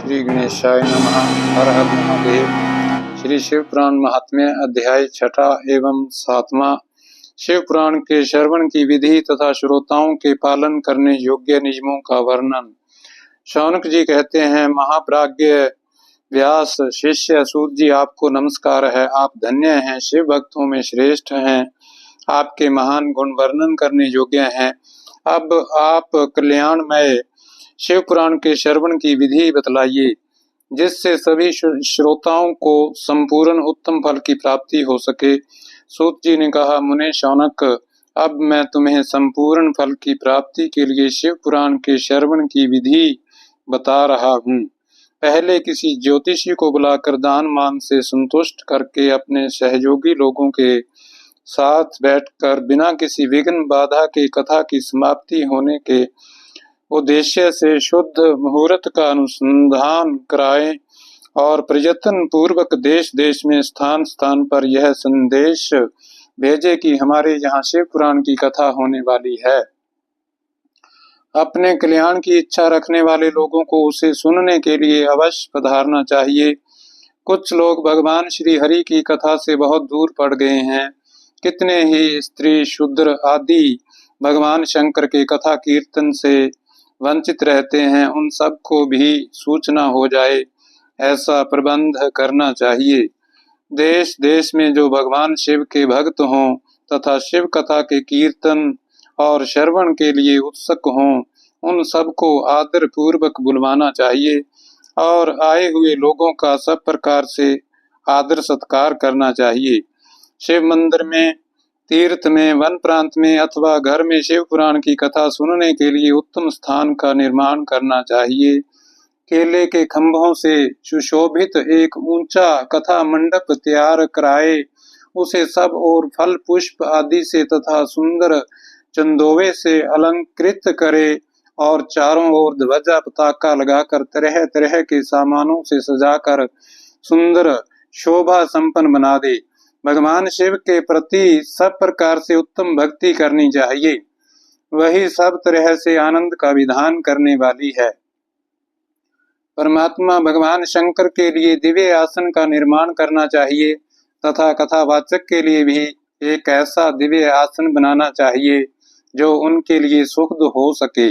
श्री गणेशाय नमः। हर हर महादेव। श्री शिव पुराण महात्म्य अध्याय 6 एवं 7वां। शिव पुराण के श्रवण की विधि तथा श्रोताओं के पालन करने योग्य नियमों का वर्णन। शौनक जी कहते हैं, महाप्राज्ञ व्यास शिष्य सूत जी, आपको नमस्कार है। आप धन्य हैं, शिव भक्तों में श्रेष्ठ हैं। आपके महान गुण वर्णन करने योग्य हैं। अब आप कल्याणमय शिव पुराण के श्रवण की विधि बतलाइए, जिससे सभी श्रोताओं को संपूर्ण उत्तम फल की प्राप्ति हो सके। सूत जी ने कहा, मुने शौनक, अब मैं तुम्हें संपूर्ण फल की प्राप्ति के लिए शिव पुराण के श्रवण की विधि बता रहा हूँ। पहले किसी ज्योतिषी को बुलाकर दान मान से संतुष्ट करके अपने सहयोगी लोगों के साथ बैठकर बिना किसी विघ्न बाधा के कथा की समाप्ति होने के उद्देश्य से शुद्ध मुहूर्त का अनुसंधान कराएं और प्रयत्न पूर्वक देश देश में स्थान स्थान पर यह संदेश भेजे कि हमारे यहाँ शिव पुराण की कथा होने वाली है। अपने कल्याण की इच्छा रखने वाले लोगों को उसे सुनने के लिए अवश्य पधारना चाहिए। कुछ लोग भगवान श्री हरि की कथा से बहुत दूर पड़ गए हैं। कितने ही स्त्री शूद्र आदि भगवान शंकर के कथा कीर्तन से वंचित रहते हैं। उन सब को भी सूचना हो जाए, ऐसा प्रबंध करना चाहिए। देश देश में जो भगवान शिव के भक्त हों तथा शिव कथा के कीर्तन और श्रवण के लिए उत्सुक हों, उन सबको आदर पूर्वक बुलवाना चाहिए और आए हुए लोगों का सब प्रकार से आदर सत्कार करना चाहिए। शिव मंदिर में, तीर्थ में, वन प्रांत में अथवा घर में शिव पुराण की कथा सुनने के लिए उत्तम स्थान का निर्माण करना चाहिए। केले के खंभों से सुशोभित एक ऊंचा कथा मंडप तैयार कराए, उसे सब और फल पुष्प आदि से तथा सुंदर चंदोवे से अलंकृत करे और चारों ओर ध्वजा पताका लगाकर तरह तरह के सामानों से सजाकर सुंदर शोभा संपन्न बना दे। भगवान शिव के प्रति सब प्रकार से उत्तम भक्ति करनी चाहिए। वही सब तरह से आनंद का विधान करने वाली है। परमात्मा भगवान शंकर के लिए दिव्य आसन का निर्माण करना चाहिए तथा कथावाचक के लिए भी एक ऐसा दिव्य आसन बनाना चाहिए जो उनके लिए सुखद हो सके।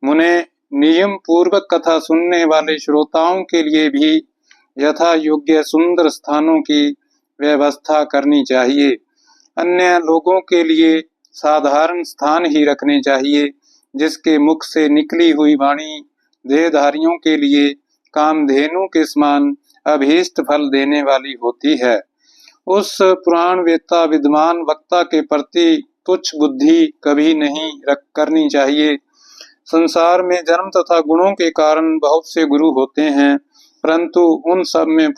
मुने, नियम पूर्वक कथा सुनने वाले श्रोताओं के लिए भी यथा योग्य सुंदर स्थानों की व्यवस्था करनी चाहिए। अन्य लोगों के लिए साधारण स्थान ही रखने चाहिए, जिसके मुख से निकली हुई वाणी देहधारियों के लिए कामधेनु के समान अभीष्ट फल देने वाली होती है। उस पुराण वेत्ता विद्वान वक्ता के प्रति तुच्छ बुद्धि कभी नहीं करनी चाहिए। संसार में जन्म तथा गुणों के कारण बहुत से गुरु होते हैं, परंतु उन सब में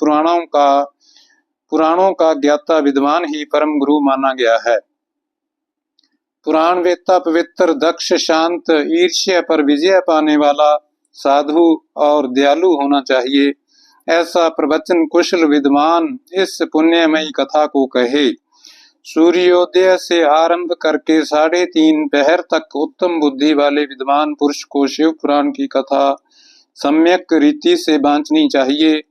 पुराणों का ज्ञाता विद्वान ही परम गुरु माना गया है। पुराण वेत्ता पवित्र, दक्ष, शांत, ईर्ष्या पर विजय पाने वाला, साधु और दयालु होना चाहिए। ऐसा प्रवचन कुशल विद्वान इस पुण्यमयी कथा को कहे। सूर्योदय से आरंभ करके 3:30 पहर तक उत्तम बुद्धि वाले विद्वान पुरुष को शिव पुराण की कथा सम्यक रीति से बांचनी चाहिए।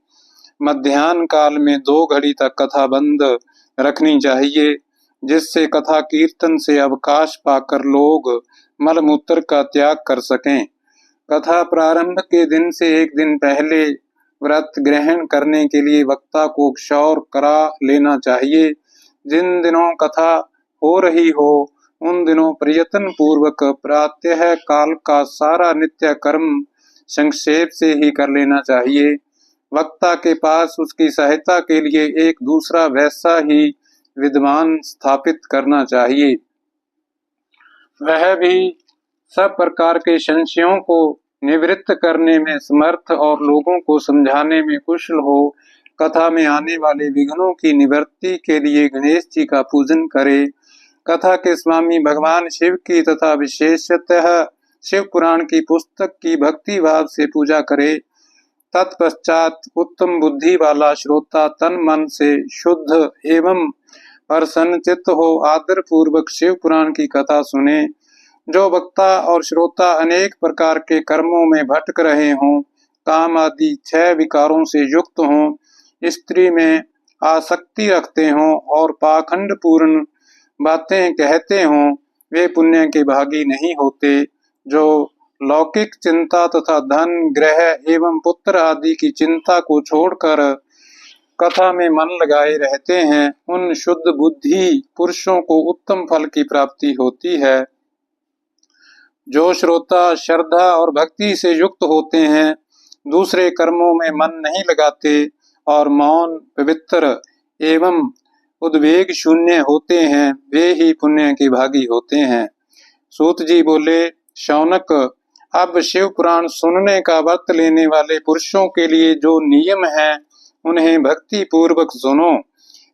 मध्याह्न काल में 2 घड़ी तक कथा बंद रखनी चाहिए, जिससे कथा कीर्तन से अवकाश पाकर लोग मलमूत्र का त्याग कर सकें। कथा प्रारंभ के दिन से एक दिन पहले व्रत ग्रहण करने के लिए वक्ता को क्षौर करा लेना चाहिए। जिन दिनों कथा हो रही हो उन दिनों प्रयत्न पूर्वक प्रातः काल का सारा नित्य कर्म संक्षेप से ही कर लेना चाहिए। वक्ता के पास उसकी सहायता के लिए एक दूसरा वैसा ही विद्वान स्थापित करना चाहिए। वह भी सब प्रकार के संशयों को निवृत्त करने में समर्थ और लोगों को समझाने में कुशल हो। कथा में आने वाले विघ्नों की निवृत्ति के लिए गणेश जी का पूजन करे। कथा के स्वामी भगवान शिव की तथा विशेषतः शिव पुराण की पुस्तक की भक्ति भाव से पूजा करे। तत्पश्चात उत्तम बुद्धि वाला श्रोता तन मन से शुद्ध एवं प्रसन्नचित्त हो आदर पूर्वक शिव पुराण की कथा सुने। जो वक्ता और श्रोता अनेक प्रकार के कर्मों में भटक रहे हों काम आदि 6 विकारों से युक्त हों, स्त्री में आसक्ति रखते हों और पाखंड पूर्ण बातें कहते हों, वे पुण्य के भागी नहीं होते। जो लौकिक चिंता तथा धन, ग्रह एवं पुत्र आदि की चिंता को छोड़कर कथा में मन लगाए रहते हैं, उन शुद्ध बुद्धि पुरुषों को उत्तम फल की प्राप्ति होती है। जो श्रोता श्रद्धा और भक्ति से युक्त होते हैं, दूसरे कर्मों में मन नहीं लगाते और मौन, पवित्र एवं उद्वेग शून्य होते हैं, वे ही पुण्य के भागी होते हैं। सूत जी बोले, शौनक, अब शिव पुराण सुनने का व्रत लेने वाले पुरुषों के लिए जो नियम है, उन्हें भक्ति पूर्वक सुनो।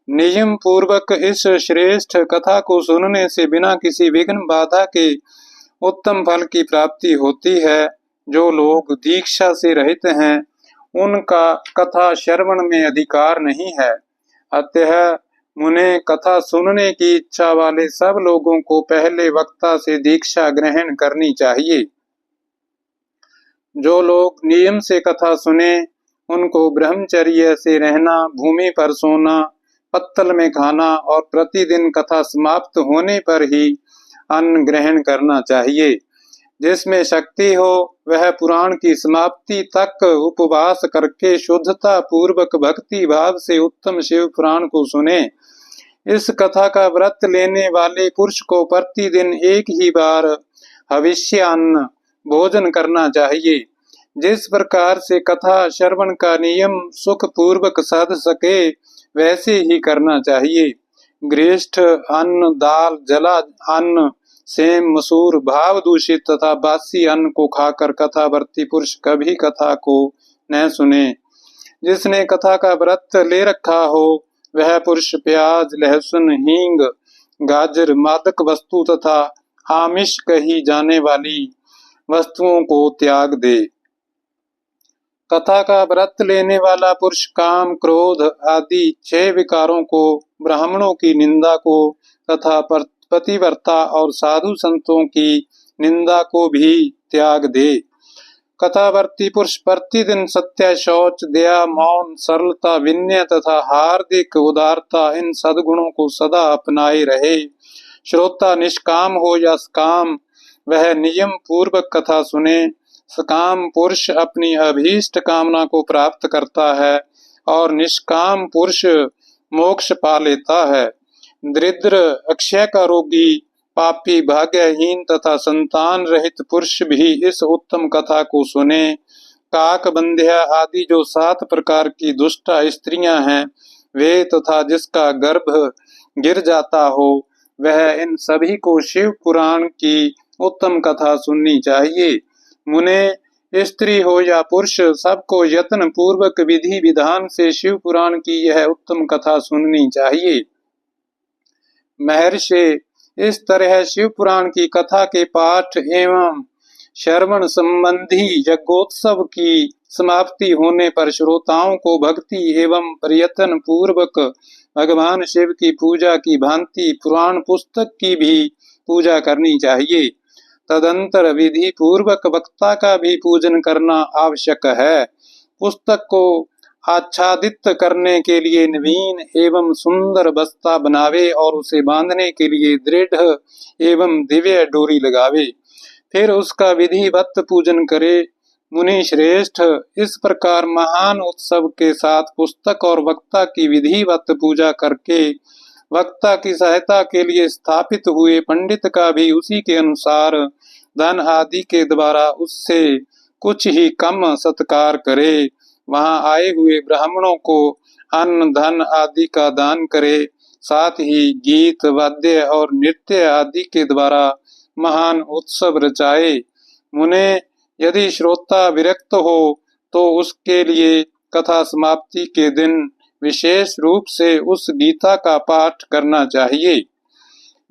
नियम पूर्वक इस श्रेष्ठ कथा को सुनने से बिना किसी विघ्न बाधा के उत्तम फल की प्राप्ति होती है। जो लोग दीक्षा से रहित हैं, उनका कथा श्रवण में अधिकार नहीं है। अतः मुने, कथा सुनने की इच्छा वाले सब लोगों को पहले वक्ता से दीक्षा ग्रहण करनी चाहिए। जो लोग नियम से कथा सुने, उनको ब्रह्मचर्य से रहना, भूमि पर सोना, पत्तल में खाना और प्रतिदिन कथा समाप्त होने पर ही अन्न ग्रहण करना चाहिए। जिसमें शक्ति हो वह पुराण की समाप्ति तक उपवास करके शुद्धता पूर्वक भक्ति भाव से उत्तम शिव पुराण को सुने। इस कथा का व्रत लेने वाले पुरुष को प्रतिदिन एक ही बार हविष्यान्न भोजन करना चाहिए। जिस प्रकार से कथा श्रवण का नियम सुख पूर्वक साध सके, वैसे ही करना चाहिए। गृहस्थ अन्न, दाल, जला अन्न, सेम, मसूर, भाव दूषित तथा बासी अन्न को खाकर कथावर्ती पुरुष कभी कथा को न सुने। जिसने कथा का व्रत ले रखा हो, वह पुरुष प्याज, लहसुन, हींग, गाजर, मादक वस्तु तथा आमिष कही जाने वाली वस्तुओं को त्याग दे। कथा का व्रत लेने वाला पुरुष काम, क्रोध आदि 6 विकारों को, ब्राह्मणों की निंदा को तथा पतिव्रता और साधु संतों की निंदा को भी त्याग दे। कथावर्ती पुरुष प्रतिदिन सत्य, शौच, दया, मौन, सरलता, विनय तथा हार्दिक उदारता, इन सद्गुणों को सदा अपनाए रहे। श्रोता निष्काम हो या सकाम, वह नियम पूर्वक कथा सुने। सकाम पुरुष अपनी अभीष्ट कामना को प्राप्त करता है और निष्काम पुरुष मोक्ष पा लेता है। दरिद्र, अक्षय का रोगी, पापी, भाग्यहीन तथा संतान रहित पुरुष भी इस उत्तम कथा को सुने। काक, बंध्या आदि जो 7 प्रकार की दुष्ट स्त्रियां हैं, वे तथा जिसका गर्भ गिर जाता हो, वह इन सभी को शिव पुराण की उत्तम कथा सुननी चाहिए। मुने, स्त्री हो या पुरुष, सबको यत्न पूर्वक विधि विधान से शिव पुराण की यह उत्तम कथा सुननी चाहिए। महर्षि, इस तरह शिव पुराण की कथा के पाठ एवं श्रवण संबंधी यज्ञोत्सव की समाप्ति होने पर श्रोताओं को भक्ति एवं प्रयत्न पूर्वक भगवान शिव की पूजा की भांति पुराण पुस्तक की भी पूजा करनी चाहिए। तदंतर विधि पूर्वक वक्ता का भी पूजन करना आवश्यक है। पुस्तक को आच्छादित करने के लिए नवीन एवं सुंदर बस्ता बनावे और उसे बांधने के लिए दृढ़ एवं दिव्य डोरी लगावे, फिर उसका विधिवत पूजन करे। मुनि श्रेष्ठ, इस प्रकार महान उत्सव के साथ पुस्तक और वक्ता की विधिवत पूजा करके वक्ता की सहायता के लिए स्थापित हुए पंडित का भी उसी के अनुसार धन आदि के द्वारा उससे कुछ ही कम सत्कार करे। वहां आए हुए ब्राह्मणों को अन्न, धन आदि का दान करे। साथ ही गीत, वाद्य और नृत्य आदि के द्वारा महान उत्सव रचाए। मुने, यदि श्रोता विरक्त हो तो उसके लिए कथा समाप्ति के दिन विशेष रूप से उस गीता का पाठ करना चाहिए,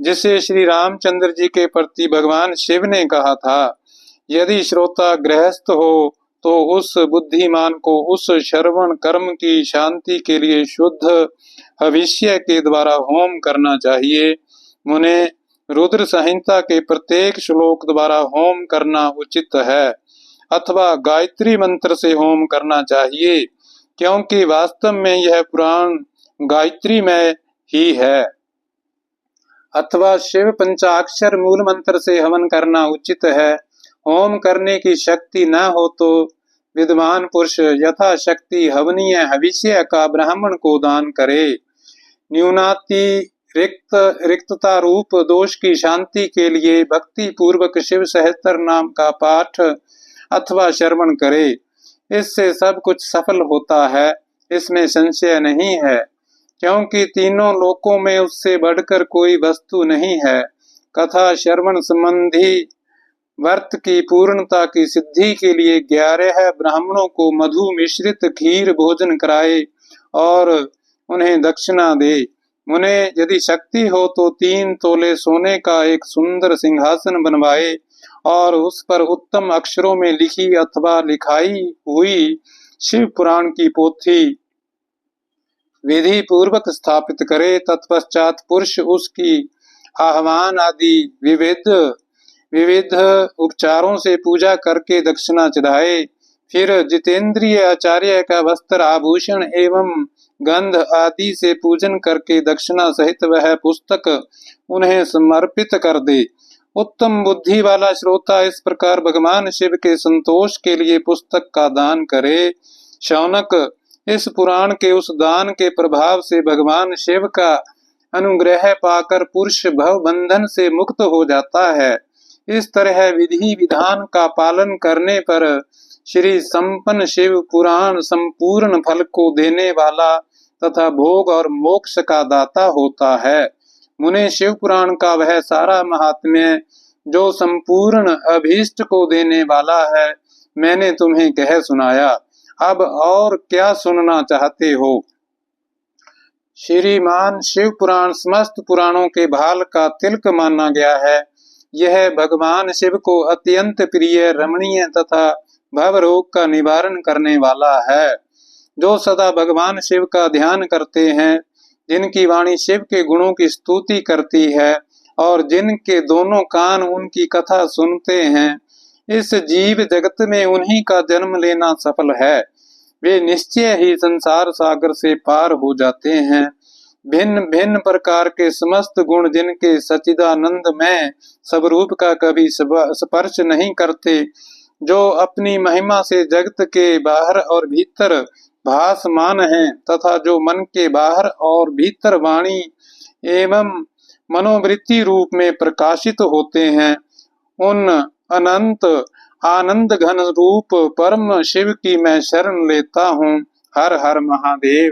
जिसे श्री रामचंद्र जी के प्रति भगवान शिव ने कहा था। यदि श्रोता गृहस्थ हो तो उस बुद्धिमान को उस श्रवण कर्म की शांति के लिए शुद्ध हविष्य के द्वारा होम करना चाहिए। मुने, रुद्र संहिता के प्रत्येक श्लोक द्वारा होम करना उचित है। अथवा गायत्री मंत्र से होम करना चाहिए, क्योंकि वास्तव में यह पुराण गायत्रीमय ही है। अथवा शिव पंचाक्षर मूल मंत्र से हवन करना उचित है। होम करने की शक्ति न हो तो विद्वान पुरुष यथाशक्ति हवनीय हविष्य का ब्राह्मण को दान करे। न्यूनाति रिक्तता रूप दोष की शांति के लिए भक्ति पूर्वक शिव सहस्त्र नाम का पाठ अथवा श्रवण करे। इससे सब कुछ सफल होता है, इसमें संशय नहीं है, क्योंकि तीनों लोकों में उससे बढ़कर कोई वस्तु नहीं है। कथा श्रवण संबंधी व्रत की पूर्णता की सिद्धि के लिए 11 ब्राह्मणों को मधु मिश्रित खीर भोजन कराए और उन्हें दक्षिणा दे। उन्हें यदि शक्ति हो तो 3 तोले सोने का एक सुंदर सिंहासन बनवाए और उस पर उत्तम अक्षरों में लिखी अथवा लिखाई हुई शिव पुराण की पोथी विधि पूर्वक स्थापित करे। तत्पश्चात पुरुष उसकी आह्वान आदि विविध उपचारों से पूजा करके दक्षिणा चढ़ाए। फिर जितेंद्रिय आचार्य का वस्त्र आभूषण एवं गंध आदि से पूजन करके दक्षिणा सहित वह पुस्तक उन्हें समर्पित कर दे। उत्तम बुद्धि वाला श्रोता इस प्रकार भगवान शिव के संतोष के लिए पुस्तक का दान करे। शौनक, इस पुराण के उस दान के प्रभाव से भगवान शिव का अनुग्रह पाकर पुरुष भव बंधन से मुक्त हो जाता है। इस तरह विधि विधान का पालन करने पर श्री संपन्न शिव पुराण संपूर्ण फल को देने वाला तथा भोग और मोक्ष का दाता होता है। मुने शिव पुराण का वह सारा महात्म्य जो संपूर्ण अभीष्ट को देने वाला है मैंने तुम्हें कह सुनाया। अब और क्या सुनना चाहते हो? श्रीमान शिव पुराण समस्त पुराणों के भाल का तिलक माना गया है। यह भगवान शिव को अत्यंत प्रिय, रमणीय तथा भव रोग का निवारण करने वाला है। जो सदा भगवान शिव का ध्यान करते हैं, जिनकी वाणी शिव के गुणों की स्तुति करती है और जिनके दोनों कान उनकी कथा सुनते हैं, इस जीव जगत में उन्हीं का जन्म लेना सफल है। वे निश्चय ही संसार सागर से पार हो जाते हैं। भिन्न भिन्न प्रकार के समस्त गुण जिनके सच्चिदानंद में स्वरूप का कभी स्पर्श नहीं करते, जो अपनी महिमा से जगत के बाहर और भीतर भासमान हैं तथा जो मन के बाहर और भीतर वाणी एवं मनोवृत्ति रूप में प्रकाशित होते हैं, उन अनंत आनंद घन रूप परम शिव की मैं शरण लेता हूँ। हर हर महादेव।